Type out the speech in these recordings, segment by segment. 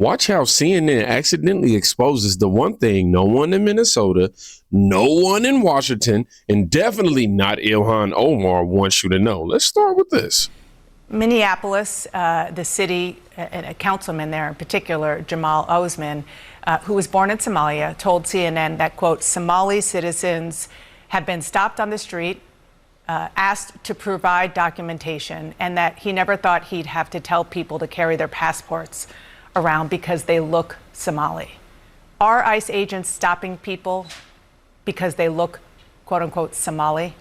Watch how CNN accidentally exposes the one thing no one in Minnesota, no one in Washington, and definitely not Ilhan Omar wants you to know. Let's start with this. Minneapolis, the city, a councilman there in particular, Jamal Osman, who was born in Somalia, told CNN that, quote, Somali citizens have been stopped on the street, asked to provide documentation, and that he never thought he'd have to tell people to carry their passports around because they look Somali. Are ICE agents stopping people because they look, quote unquote, Somali?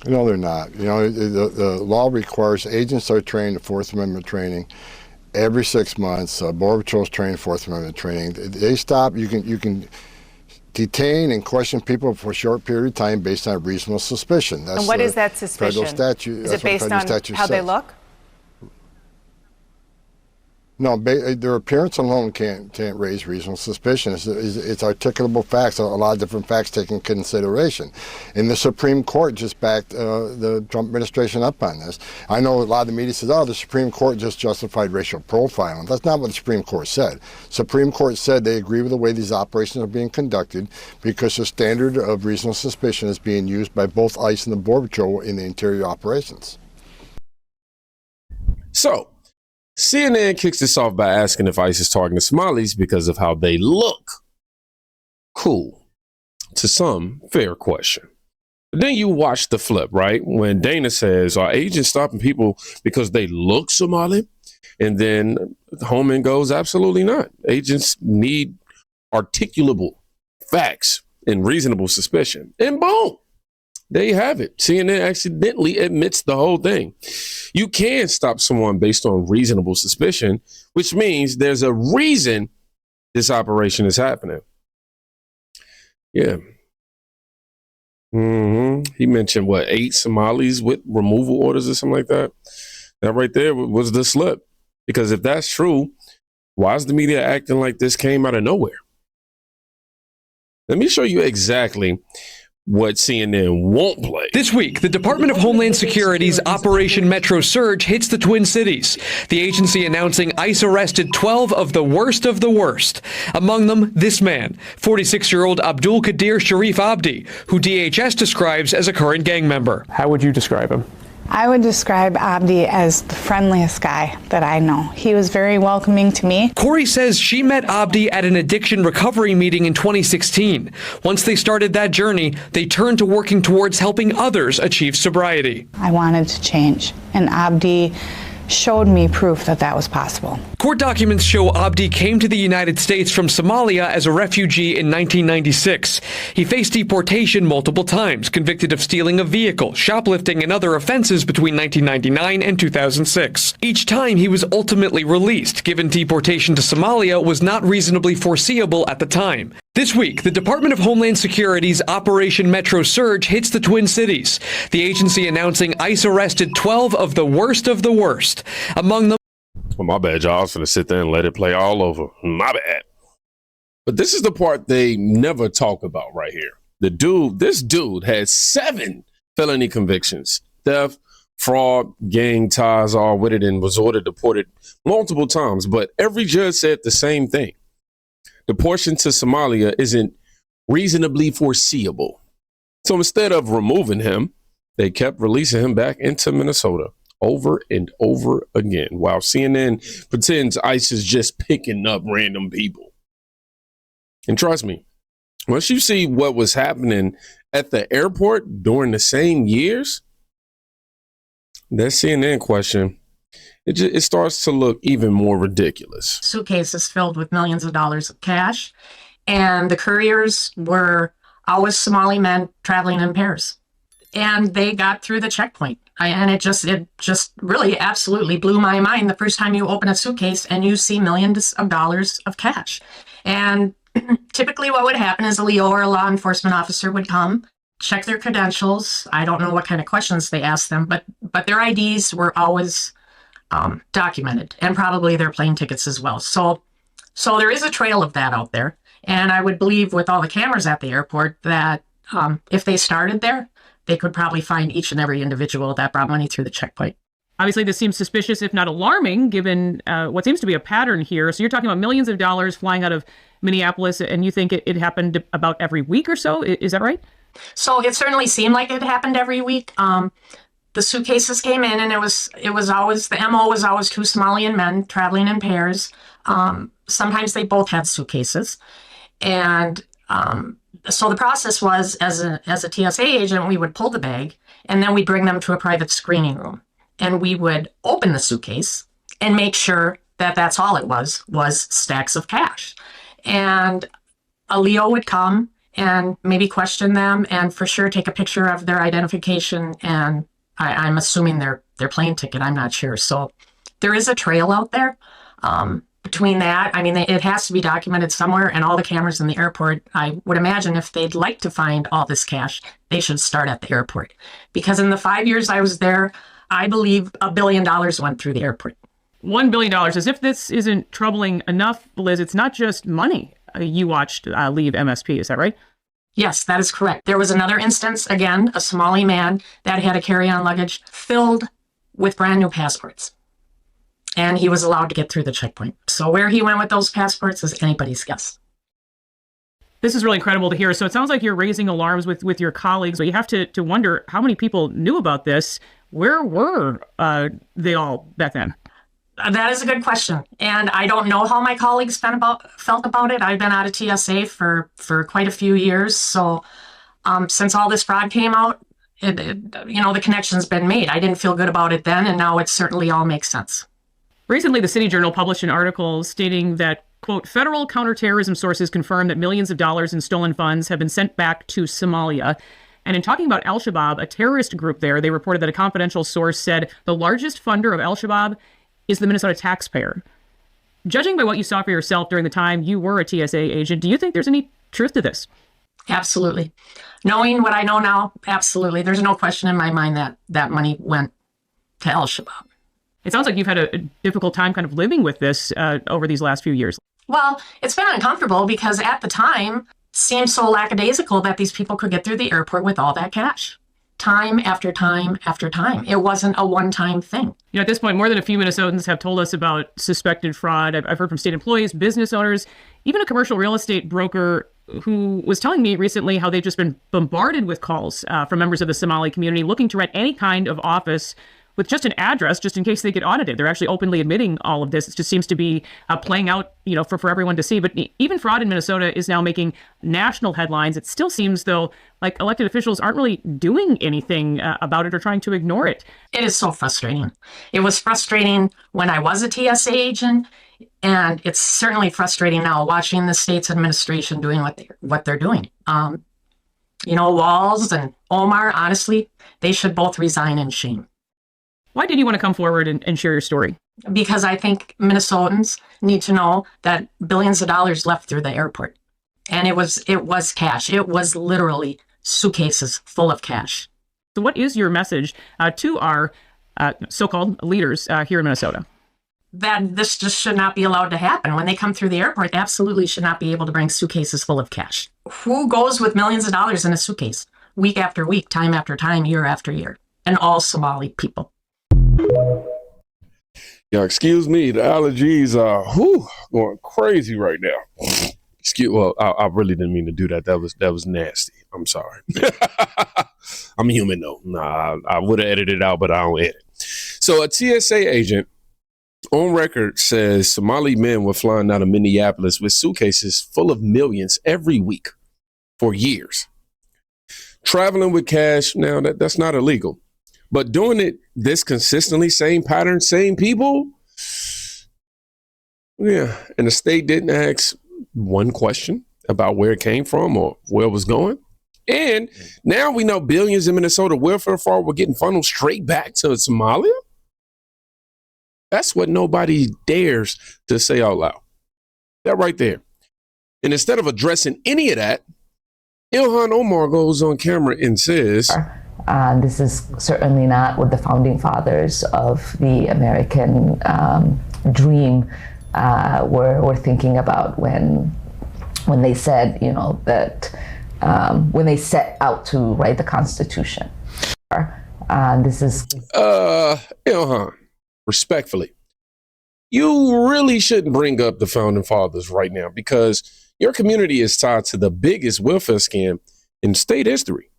No, they're not. You know, the law requires agents are trained in Fourth Amendment training every 6 months. Border Patrol's trained in Fourth Amendment training. They stop. You can detain and question people for a short period of time based on reasonable suspicion. That's, and what is that suspicion? Federal statute. Is it based on how they look? No, their appearance alone can't raise reasonable suspicion. It's articulable facts, a lot of different facts taken into consideration. And the Supreme Court just backed the Trump administration up on this. I know a lot of the media says, oh, the Supreme Court just justified racial profiling. That's not what the Supreme Court said. Supreme Court said they agree with the way these operations are being conducted because the standard of reasonable suspicion is being used by both ICE and the Border Patrol in the interior operations. So, CNN kicks this off by asking if ICE is targeting Somalis because of how they look. Cool. To some, fair question. But then you watch the flip, right? When Dana says, are agents stopping people because they look Somali? And then Homan goes, absolutely not. Agents need articulable facts and reasonable suspicion. And boom. There you have it. CNN accidentally admits the whole thing. You can stop someone based on reasonable suspicion, which means there's a reason this operation is happening. Yeah. He mentioned, 8 Somalis with removal orders or something like that? That right there was the slip. Because if that's true, why is the media acting like this came out of nowhere? Let me show you exactly what CNN won't play. This week, the Department of Homeland Security's Operation Metro Surge hits the Twin Cities. The agency announcing ICE arrested 12 of the worst of the worst. Among them, this man, 46-year-old Abdul Abdi, who DHS describes as a current gang member. How would you describe him? I would describe Abdi as the friendliest guy that I know. He was very welcoming to me. Corey says she met Abdi at an addiction recovery meeting in 2016. Once they started that journey, they turned to working towards helping others achieve sobriety. I wanted to change, and Abdi showed me proof that that was possible. Court documents show Abdi came to the United States from Somalia as a refugee in 1996. He faced deportation multiple times, convicted of stealing a vehicle, shoplifting, and other offenses between 1999 and 2006. Each time he was ultimately released, given deportation to Somalia was not reasonably foreseeable at the time. This week, the Department of Homeland Security's Operation Metro Surge hits the Twin Cities. The agency announcing ICE arrested 12 of the worst. Among them... Well, my bad, y'all. I was going to sit there and let it play all over. My bad. But this is the part they never talk about right here. This dude had 7 felony convictions. Theft, fraud, gang ties, all with it, and was ordered deported multiple times. But every judge said the same thing. Deportation to Somalia isn't reasonably foreseeable. So instead of removing him, they kept releasing him back into Minnesota over and over again, while CNN pretends ICE is just picking up random people. And trust me, once you see what was happening at the airport during the same years, that CNN question, it starts to look even more ridiculous. Suitcases filled with millions of dollars of cash, and the couriers were always Somali men traveling in pairs. And they got through the checkpoint. And it just really absolutely blew my mind the first time you open a suitcase and you see millions of dollars of cash. And typically what would happen is a Leo or a law enforcement officer would come, check their credentials. I don't know what kind of questions they asked them, but their IDs were always documented, and probably their plane tickets as well. So there is a trail of that out there. And I would believe with all the cameras at the airport that if they started there, they could probably find each and every individual that brought money through the checkpoint. Obviously, this seems suspicious, if not alarming, given what seems to be a pattern here. So you're talking about millions of dollars flying out of Minneapolis, and you think it happened about every week or so? Is that right? So it certainly seemed like it happened every week. The suitcases came in, and it was always, the MO was always two Somalian men traveling in pairs. Sometimes they both had suitcases. And so the process was, as a TSA agent, we would pull the bag, and then we'd bring them to a private screening room. And we would open the suitcase and make sure that that's all it was stacks of cash. And a Leo would come and maybe question them and for sure take a picture of their identification and I'm assuming their plane ticket. I'm not sure. So there is a trail out there. Between that, I mean, it has to be documented somewhere, and all the cameras in the airport, I would imagine if they'd like to find all this cash, they should start at the airport. Because in the 5 years I was there, I believe $1 billion went through the airport. $1 billion. As if this isn't troubling enough, Liz, it's not just money you watched leave MSP. Is that right? Yes, that is correct. There was another instance, again, a Somali man that had a carry-on luggage filled with brand new passports. And he was allowed to get through the checkpoint. So where he went with those passports is anybody's guess. This is really incredible to hear. So it sounds like you're raising alarms with your colleagues, but you have to wonder how many people knew about this. Where were they all back then? That is a good question. And I don't know how my colleagues felt about it. I've been out of TSA for quite a few years. So since all this fraud came out, the connection's been made. I didn't feel good about it then, and now it certainly all makes sense. Recently, the City Journal published an article stating that, quote, federal counterterrorism sources confirm that millions of dollars in stolen funds have been sent back to Somalia. And in talking about Al-Shabaab, a terrorist group there, they reported that a confidential source said the largest funder of Al-Shabaab is the Minnesota taxpayer. Judging by what you saw for yourself during the time you were a TSA agent, do you think there's any truth to this? Absolutely. Knowing what I know now, absolutely. There's no question in my mind that money went to Al-Shabaab. It sounds like you've had a difficult time kind of living with this over these last few years. Well, it's been uncomfortable because at the time, it seemed so lackadaisical that these people could get through the airport with all that cash. Time after time after time. It wasn't a one-time thing. At this point, more than a few Minnesotans have told us about suspected fraud. I've heard from state employees, business owners, even a commercial real estate broker who was telling me recently how they've just been bombarded with calls from members of the Somali community looking to rent any kind of office with just an address, just in case they get audited. They're actually openly admitting all of this. It just seems to be playing out, for everyone to see. But even fraud in Minnesota is now making national headlines. It still seems, though, like elected officials aren't really doing anything about it or trying to ignore it. It is so frustrating. It was frustrating when I was a TSA agent, and it's certainly frustrating now watching the state's administration doing what they're doing. Walls and Omar, honestly, they should both resign in shame. Why did you want to come forward and share your story? Because I think Minnesotans need to know that billions of dollars left through the airport. And it was cash. It was literally suitcases full of cash. So what is your message to our so-called leaders here in Minnesota? That this just should not be allowed to happen. When they come through the airport, they absolutely should not be able to bring suitcases full of cash. Who goes with millions of dollars in a suitcase week after week, time after time, year after year? And all Somali people. Yeah, excuse me. The allergies are going crazy right now. I really didn't mean to do that. That was nasty. I'm sorry. I'm human though. Nah, I would have edited it out, but I don't edit. So a TSA agent on record says Somali men were flying out of Minneapolis with suitcases full of millions every week for years. Traveling with cash, now that's not illegal. But doing it this consistently, same pattern, same people, yeah. And the state didn't ask one question about where it came from or where it was going. And now we know billions in Minnesota welfare fraud were getting funneled straight back to Somalia. That's what nobody dares to say out loud. That right there. And instead of addressing any of that, Ilhan Omar goes on camera and says, this is certainly not what the founding fathers of the American dream were thinking about when they said, that when they set out to write the Constitution. This is Ilhan, respectfully, you really shouldn't bring up the founding fathers right now because your community is tied to the biggest welfare scam in state history.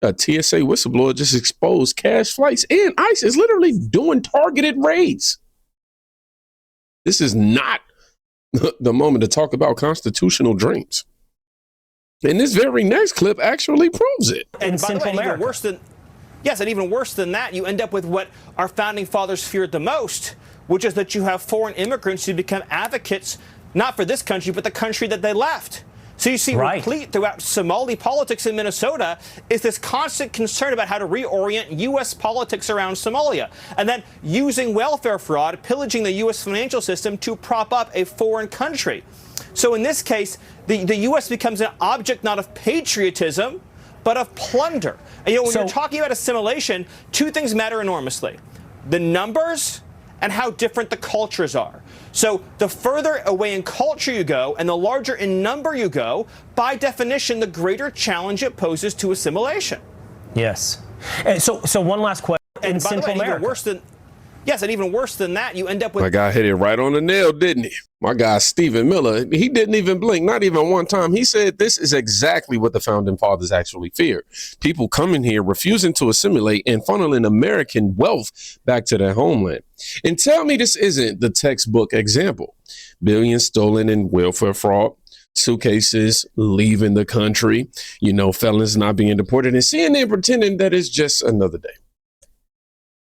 A TSA whistleblower just exposed cash flights, and ICE is literally doing targeted raids. This is not the moment to talk about constitutional dreams. And this very next clip actually proves it. And by the way, even worse than, yes, and even worse than that, you end up with what our founding fathers feared the most, which is that you have foreign immigrants who become advocates, not for this country, but the country that they left. So you see, replete throughout Somali politics in Minnesota is this constant concern about how to reorient U.S. politics around Somalia, and then using welfare fraud, pillaging the U.S. financial system to prop up a foreign country. So in this case, the U.S. becomes an object not of patriotism, but of plunder. And, when you're talking about assimilation, two things matter enormously: the numbers and how different the cultures are. So the further away in culture you go and the larger in number you go, by definition, the greater challenge it poses to assimilation. Yes. And so one last question. And by the way, even worse than, yes, and even worse than that, you end up with... My guy hit it right on the nail, didn't he? My guy, Stephen Miller, he didn't even blink, not even one time. He said this is exactly what the founding fathers actually feared. People coming here, refusing to assimilate and funneling American wealth back to their homeland. And tell me this isn't the textbook example. Billions stolen in welfare fraud, suitcases leaving the country, felons not being deported, and CNN pretending that it's just another day.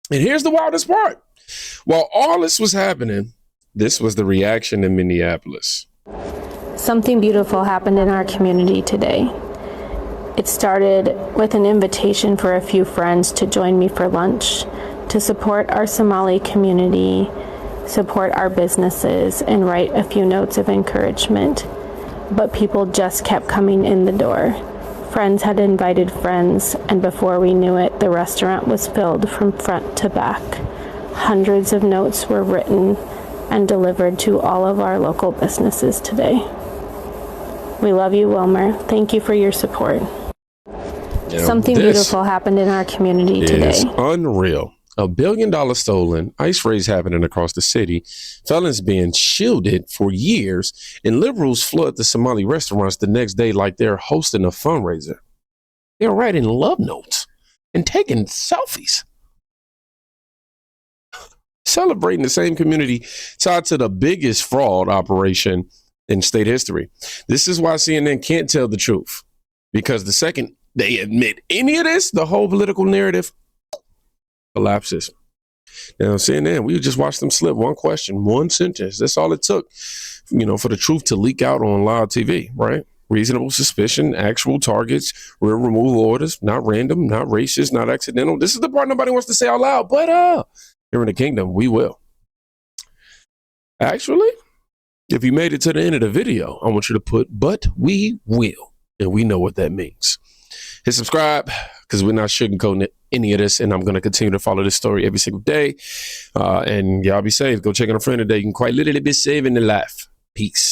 And here's the wildest part. While all this was happening, this was the reaction in Minneapolis. Something beautiful happened in our community today. It started with an invitation for a few friends to join me for lunch, to support our Somali community, support our businesses, and write a few notes of encouragement. But people just kept coming in the door. Friends had invited friends, and before we knew it, the restaurant was filled from front to back. Hundreds of notes were written and delivered to all of our local businesses today. We love you, Wilmer. Thank you for your support. Something beautiful happened in our community today. It's unreal. $1 billion stolen, ICE raids happening across the city, felons being shielded for years, and liberals flood the Somali restaurants the next day like they're hosting a fundraiser. They're writing love notes and taking selfies. Celebrating the same community tied to the biggest fraud operation in state history. This is why CNN can't tell the truth, because the second they admit any of this, the whole political narrative collapses. Now, CNN, we just watched them slip one question, one sentence. That's all it took, for the truth to leak out on live TV, right? Reasonable suspicion, actual targets, real removal orders, not random, not racist, not accidental. This is the part nobody wants to say out loud, but here in the kingdom, we will. Actually, if you made it to the end of the video, I want you to put, but we will. And we know what that means. Hit subscribe, because we're not sugarcoating any of this, and I'm going to continue to follow this story every single day. And y'all be safe. Go check on a friend today. You can quite literally be saving their life. Peace.